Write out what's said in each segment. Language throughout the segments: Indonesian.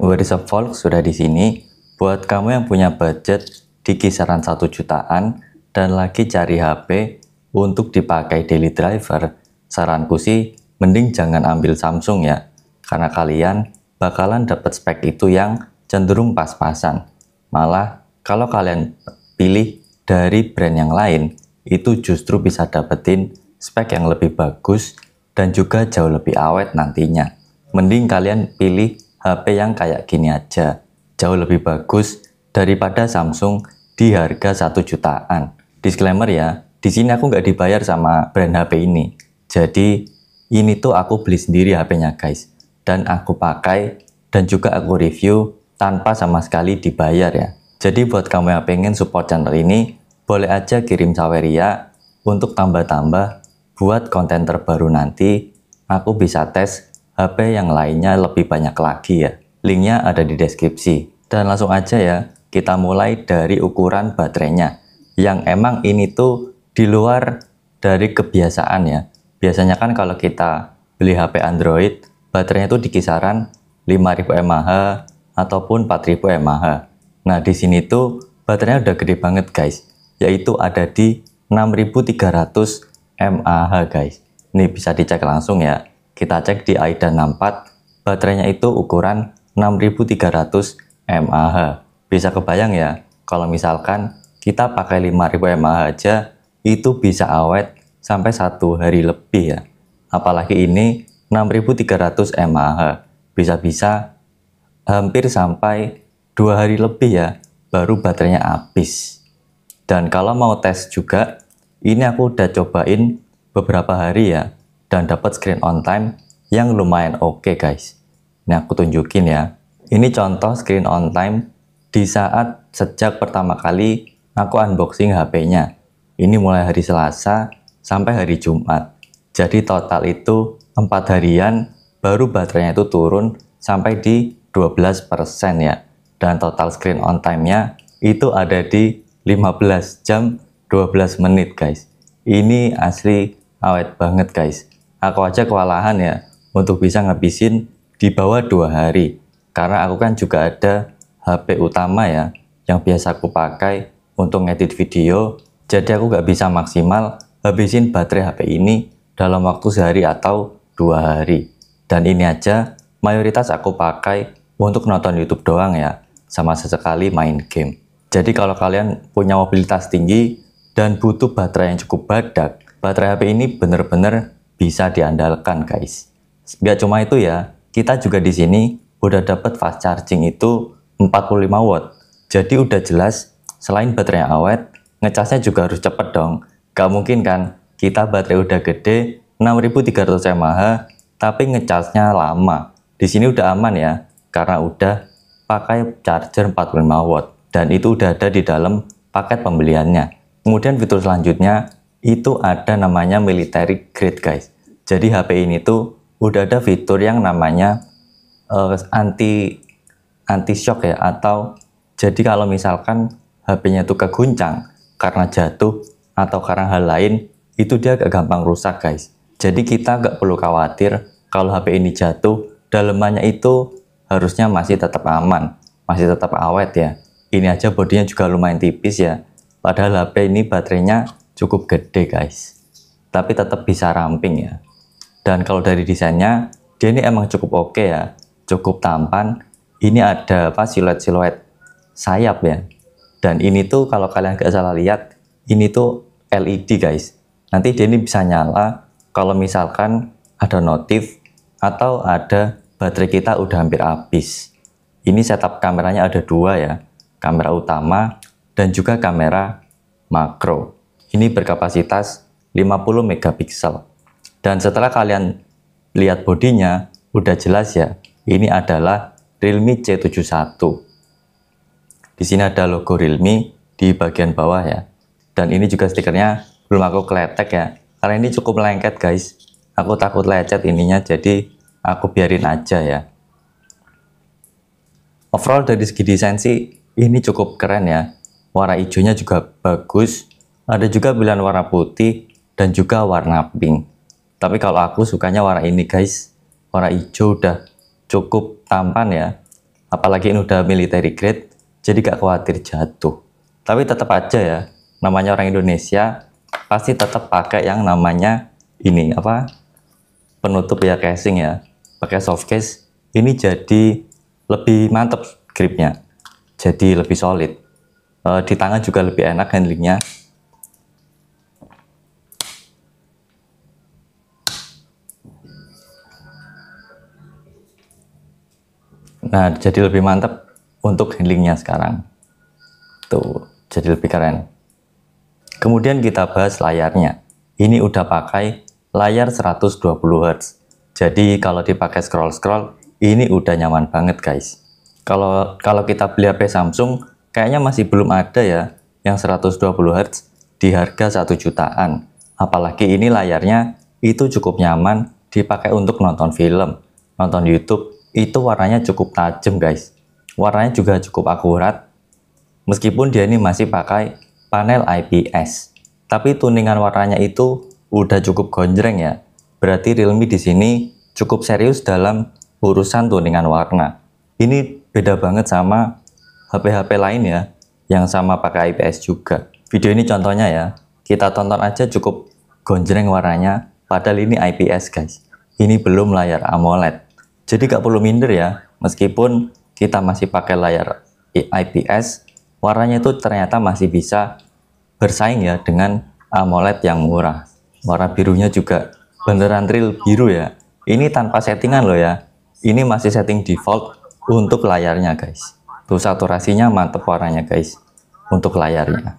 What is up folks, sudah di sini. Buat kamu yang punya budget di kisaran 1 jutaan dan lagi cari HP untuk dipakai daily driver, saranku sih mending jangan ambil Samsung ya. Karena kalian bakalan dapat spek itu yang cenderung pas-pasan. Malah kalau kalian pilih dari brand yang lain, itu justru bisa dapetin spek yang lebih bagus dan juga jauh lebih awet nantinya. Mending kalian pilih HP yang kayak gini aja, jauh lebih bagus daripada Samsung di harga 1 jutaan. Disclaimer ya, di sini aku nggak dibayar sama brand HP ini. Jadi ini tuh aku beli sendiri HP-nya guys, dan aku pakai dan juga aku review tanpa sama sekali dibayar ya. Jadi buat kamu yang pengen support channel ini, boleh aja kirim Saweria untuk tambah-tambah buat konten terbaru nanti. Aku bisa tes HP yang lainnya lebih banyak lagi ya. Linknya ada di deskripsi. Dan langsung aja ya, kita mulai dari ukuran baterainya. Yang emang ini tuh di luar dari kebiasaan ya. Biasanya kan kalau kita beli HP Android, baterainya tuh di kisaran 5000 mAh ataupun 4000 mAh. Nah di sini tuh baterainya udah gede banget guys, yaitu ada di 6300 mAh guys. Ini bisa dicek langsung ya. Kita cek di AIDA 64, baterainya itu ukuran 6300 mAh. Bisa kebayang ya, kalau misalkan kita pakai 5000 mAh aja, itu bisa awet sampai 1 hari lebih ya. Apalagi ini 6300 mAh, bisa-bisa hampir sampai 2 hari lebih ya, baru baterainya habis. Dan kalau mau tes juga, ini aku udah cobain beberapa hari ya, dan dapat screen on time yang lumayan oke guys. Ini aku tunjukin ya. Ini contoh screen on time di saat sejak pertama kali aku unboxing HP-nya. Ini mulai hari Selasa sampai hari Jumat. Jadi total itu 4 harian baru baterainya itu turun sampai di 12% ya. Dan total screen on time-nya itu ada di 15 jam 12 menit guys. Ini asli awet banget guys. Aku aja kewalahan ya untuk bisa ngabisin di bawah 2 hari. Karena aku kan juga ada HP utama ya yang biasa aku pakai untuk ngedit video. Jadi aku nggak bisa maksimal habisin baterai HP ini dalam waktu sehari atau 2 hari. Dan ini aja mayoritas aku pakai untuk nonton YouTube doang ya, sama sesekali main game. Jadi kalau kalian punya mobilitas tinggi dan butuh baterai yang cukup badak, baterai HP ini bener-bener bisa diandalkan guys. Gak cuma itu ya, kita juga di sini udah dapat fast charging itu 45 watt. Jadi udah jelas selain baterai awet, ngecasnya juga harus cepet dong. Gak mungkin kan kita baterai udah gede 6300 mAh tapi ngecasnya lama. Di sini udah aman ya, karena udah pakai charger 45 watt dan itu udah ada di dalam paket pembeliannya. Kemudian fitur selanjutnya itu ada namanya military grade guys. Jadi HP ini tuh udah ada fitur yang namanya anti shock ya, atau jadi kalau misalkan HP-nya tuh keguncang karena jatuh atau karena hal lain, itu dia gak gampang rusak guys. Jadi kita gak perlu khawatir kalau HP ini jatuh, dalemannya itu harusnya masih tetap aman, masih tetap awet ya. Ini aja bodinya juga lumayan tipis ya, padahal HP ini baterainya cukup gede guys, tapi tetap bisa ramping ya. Dan kalau dari desainnya, dia ini emang cukup oke ya, cukup tampan. Ini ada apa, siluet-siluet sayap ya. Dan ini tuh kalau kalian gak salah lihat, ini tuh LED guys. Nanti dia ini bisa nyala kalau misalkan ada notif atau ada baterai kita udah hampir habis. Ini setup kameranya ada 2 ya, kamera utama dan juga kamera makro. Ini berkapasitas 50 megapiksel. Dan setelah kalian lihat bodinya, udah jelas ya, ini adalah Realme C71. Di sini ada logo Realme di bagian bawah ya. Dan ini juga stikernya belum aku kletek ya, karena ini cukup lengket guys. Aku takut lecet ininya, jadi aku biarin aja ya. Overall dari segi desain sih, ini cukup keren ya. Warna hijaunya juga bagus. Ada juga pilihan warna putih dan juga warna pink. Tapi kalau aku sukanya warna ini guys. Warna hijau udah cukup tampan ya. apalagi ini udah military grade, jadi gak khawatir jatuh. Tapi tetap aja ya, namanya orang Indonesia pasti tetap pakai yang namanya ini apa, penutup ya, casing ya, pakai soft case. Ini jadi lebih mantep gripnya, jadi lebih solid. Di tangan juga lebih enak handlingnya. Nah, jadi lebih mantap untuk handlingnya sekarang. Tuh, jadi lebih keren. Kemudian kita bahas layarnya. Ini udah pakai layar 120 Hz. Jadi kalau dipakai scroll-scroll, ini udah nyaman banget guys. Kalau kita beli HP Samsung, kayaknya masih belum ada ya yang 120 Hz di harga 1 jutaan. Apalagi ini layarnya itu cukup nyaman dipakai untuk nonton film, nonton YouTube. Itu warnanya cukup tajam guys. Warnanya juga cukup akurat. Meskipun dia ini masih pakai panel IPS, tapi tuningan warnanya itu udah cukup gonjreng ya. Berarti Realme di sini cukup serius dalam urusan tuningan warna. Ini beda banget sama HP-HP lain ya, yang sama pakai IPS juga. Video ini contohnya ya, kita tonton aja cukup gonjreng warnanya, padahal ini IPS guys. Ini belum layar AMOLED. Jadi gak perlu minder ya, meskipun kita masih pakai layar IPS, warnanya itu ternyata masih bisa bersaing ya dengan AMOLED yang murah. Warna birunya juga beneran real biru ya. Ini tanpa settingan loh ya. Ini masih setting default untuk layarnya guys. Tuh saturasinya mantep warnanya guys untuk layarnya.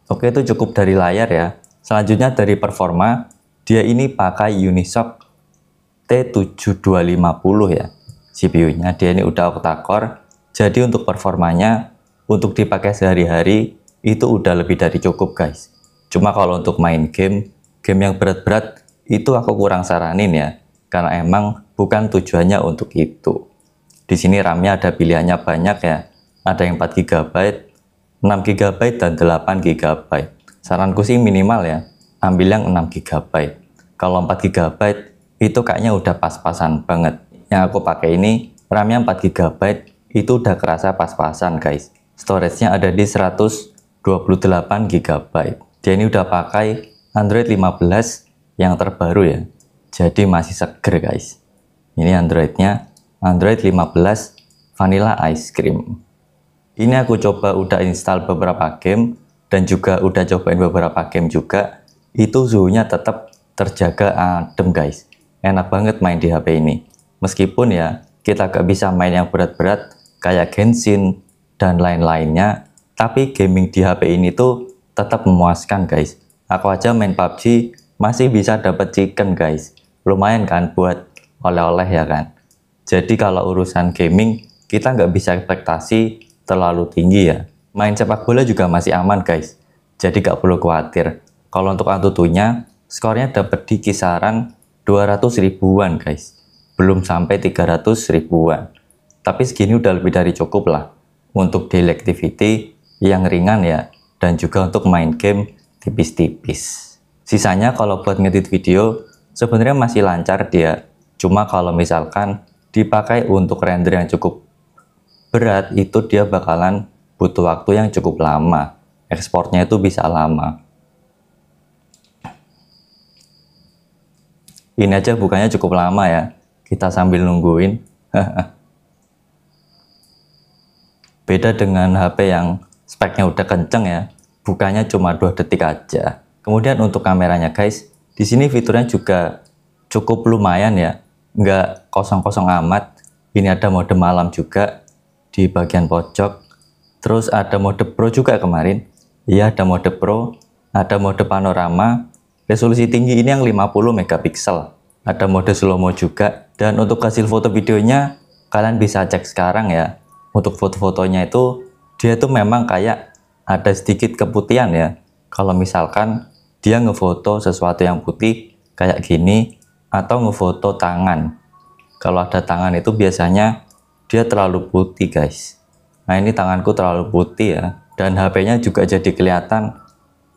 Oke, itu cukup dari layar ya. Selanjutnya dari performa, dia ini pakai Unisoc T7250 ya. CPU-nya dia ini udah octa-core. Jadi untuk performanya untuk dipakai sehari-hari itu udah lebih dari cukup guys. Cuma kalau untuk main game yang berat-berat itu aku kurang saranin ya, karena emang bukan tujuannya untuk itu. Di sini RAM-nya ada pilihannya banyak ya. Ada yang 4 GB, 6 GB dan 8 GB. Saranku sih minimal ya, ambil yang 6 GB. Kalau 4 GB itu kayaknya udah pas-pasan banget. Yang aku pakai ini RAM-nya 4 GB, itu udah kerasa pas-pasan guys. Storage-nya ada di 128 GB. Dia ini udah pakai Android 15 yang terbaru ya. Jadi masih seger guys. Ini Android-nya Android 15 Vanilla Ice Cream. Ini aku coba udah install beberapa game dan juga udah cobain beberapa game juga. Itu suhunya tetap terjaga adem guys. Enak banget main di HP ini. Meskipun ya kita gak bisa main yang berat-berat kayak Genshin dan lain-lainnya, tapi gaming di HP ini tuh tetap memuaskan guys. Aku aja main PUBG masih bisa dapat chicken guys. Lumayan kan buat oleh-oleh ya kan. Jadi kalau urusan gaming kita nggak bisa ekspektasi terlalu tinggi ya. Main sepak bola juga masih aman guys. Jadi gak perlu khawatir. Kalau untuk Antutunya skornya dapat di kisaran 200 ribuan guys. Belum sampai 300 ribuan. Tapi segini udah lebih dari cukup lah untuk daily activity yang ringan ya, dan juga untuk main game tipis-tipis. Sisanya kalau buat ngedit video sebenarnya masih lancar dia. Cuma kalau misalkan dipakai untuk render yang cukup berat, itu dia bakalan butuh waktu yang cukup lama. Ekspornya itu bisa lama. Ini aja bukannya cukup lama ya. Kita sambil nungguin. Beda dengan HP yang speknya udah kenceng ya, bukanya cuma 2 detik aja. Kemudian untuk kameranya guys, di sini fiturnya juga cukup lumayan ya, nggak kosong-kosong amat. Ini ada mode malam juga di bagian pojok. Terus ada mode Pro juga kemarin. Iya, ada mode Pro, ada mode panorama. Resolusi tinggi ini yang 50 megapiksel. Ada mode slow mo juga. Dan untuk hasil foto videonya kalian bisa cek sekarang ya. Untuk foto-fotonya itu dia tuh memang kayak ada sedikit keputihan ya. Kalau misalkan dia ngefoto sesuatu yang putih kayak gini, atau ngefoto tangan. Kalau ada tangan itu biasanya dia terlalu putih guys. Nah ini tanganku terlalu putih ya. Dan HP-nya juga jadi kelihatan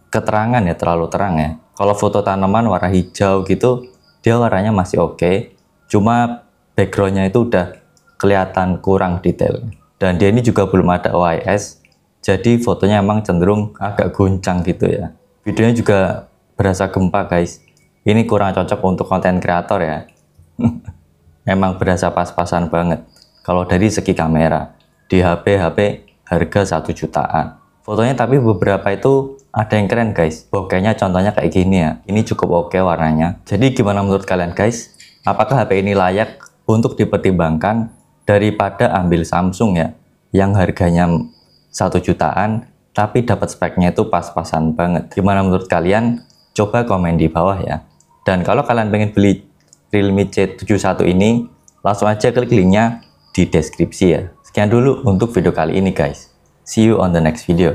keterangan ya, terlalu terang ya. Kalau foto tanaman warna hijau gitu, dia warnanya masih oke. Cuma backgroundnya itu udah kelihatan kurang detail. Dan dia ini juga belum ada OIS, jadi fotonya emang cenderung agak guncang gitu ya. Videonya juga berasa gempa guys. Ini kurang cocok untuk konten kreator ya. Emang berasa pas-pasan banget kalau dari segi kamera. Di HP harga 1 jutaan. Fotonya tapi beberapa itu ada yang keren guys. Bokehnya contohnya kayak gini ya. Ini cukup oke warnanya. Jadi gimana menurut kalian guys? Apakah HP ini layak untuk dipertimbangkan daripada ambil Samsung ya, yang harganya 1 jutaan tapi dapat speknya itu pas-pasan banget? Gimana menurut kalian? Coba komen di bawah ya. Dan kalau kalian pengen beli Realme C71 ini, langsung aja klik linknya di deskripsi ya. Sekian dulu untuk video kali ini guys. See you on the next video.